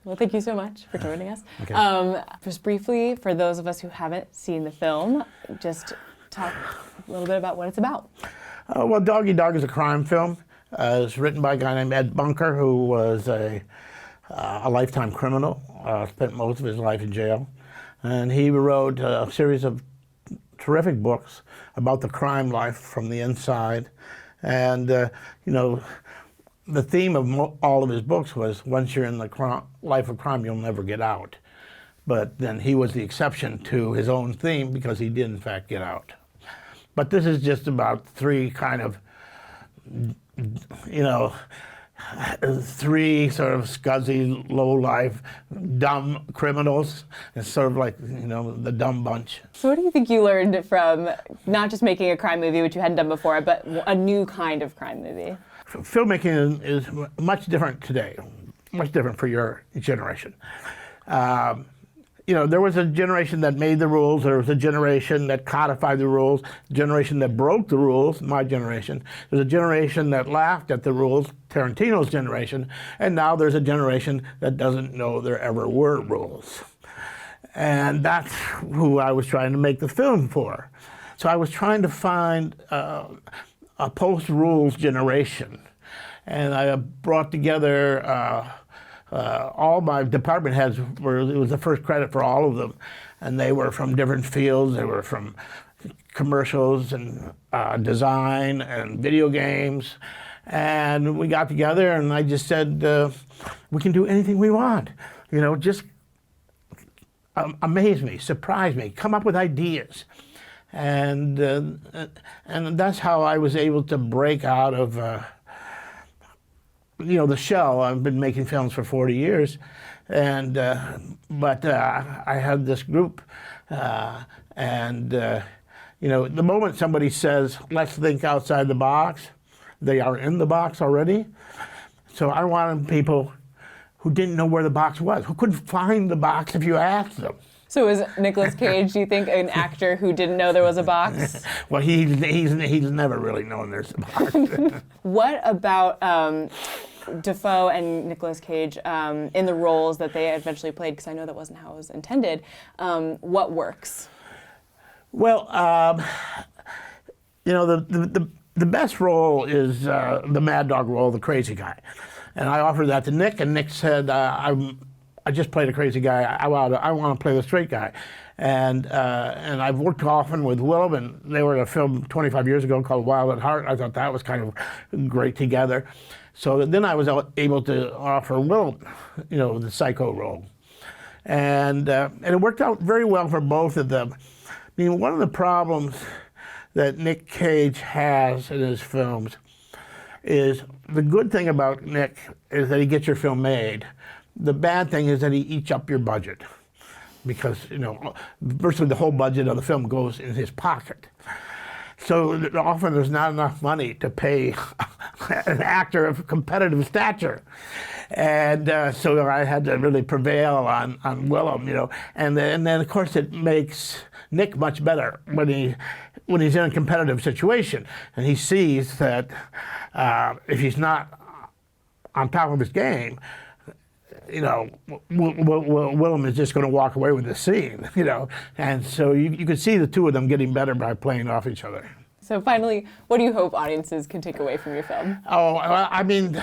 Well, thank you so much for joining us. Okay. Just briefly, for those of us who haven't seen the film, just talk a little bit about what it's about. Well, Dog Eat Dog is a crime film. It's written by a guy named Ed Bunker, who was a lifetime criminal, spent most of his life in jail. And he wrote a series of terrific books about the crime life from the inside. And, you know, the theme of all of his books was, once you're in the life of crime, you'll never get out. But then he was the exception to his own theme, because he did, in fact, get out. But this is just about three kind of, you know, three sort of scuzzy, low-life, dumb criminals. It's sort of like, you know, the dumb bunch. So what do you think you learned from not just making a crime movie, which you hadn't done before, but a new kind of crime movie? Filmmaking is much different today, much different for your generation. You know, there was a generation that made the rules, there was a generation that codified the rules, a generation that broke the rules, my generation. There's a generation that laughed at the rules, Tarantino's generation, and now there's a generation that doesn't know there ever were rules. And that's who I was trying to make the film for. So I was trying to find a post-rules generation. And I brought together all my department heads. It was the first credit for all of them. And they were from different fields. They were from commercials and design and video games. And we got together and I just said, we can do anything we want. You know, just amaze me, surprise me, come up with ideas. And that's how I was able to break out of, you know, the shell. I've been making films for 40 years, and but I had this group, and you know, the moment somebody says, "Let's think outside the box," they are in the box already. So I wanted people who didn't know where the box was, who couldn't find the box if you asked them. So is Nicolas Cage, do you think, an actor who didn't know there was a box? Well, he's never really known there's a box. What about Dafoe and Nicolas Cage in the roles that they eventually played? Because I know that wasn't how it was intended. What works? Well, you know, the best role is the Mad Dog role, the crazy guy. And I offered that to Nick, and Nick said, I just played a crazy guy. I want to play the straight guy. And I've worked often with Willem, and they were in a film 25 years ago called Wild at Heart. I thought that was kind of great together. So then I was able to offer Willem, you know, the psycho role. And it worked out very well for both of them. I mean, one of the problems that Nick Cage has in his films is, the good thing about Nick is that he gets your film made. The bad thing is that he eats up your budget, because, you know, virtually the whole budget of the film goes in his pocket. So often there's not enough money to pay an actor of competitive stature. And so I had to really prevail on Willem, you know. And then of course it makes Nick much better when he's in a competitive situation, and he sees that if he's not on top of his game, you know, Willem is just going to walk away with the scene, you know. And so you could see the two of them getting better by playing off each other. So finally, what do you hope audiences can take away from your film? Oh, I mean,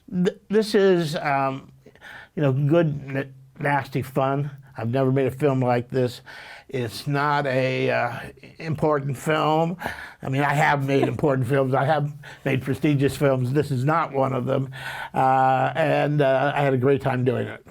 this is, you know, good, nasty fun. I've never made a film like this. It's not a important film. I mean, I have made important films. I have made prestigious films. This is not one of them. And I had a great time doing it.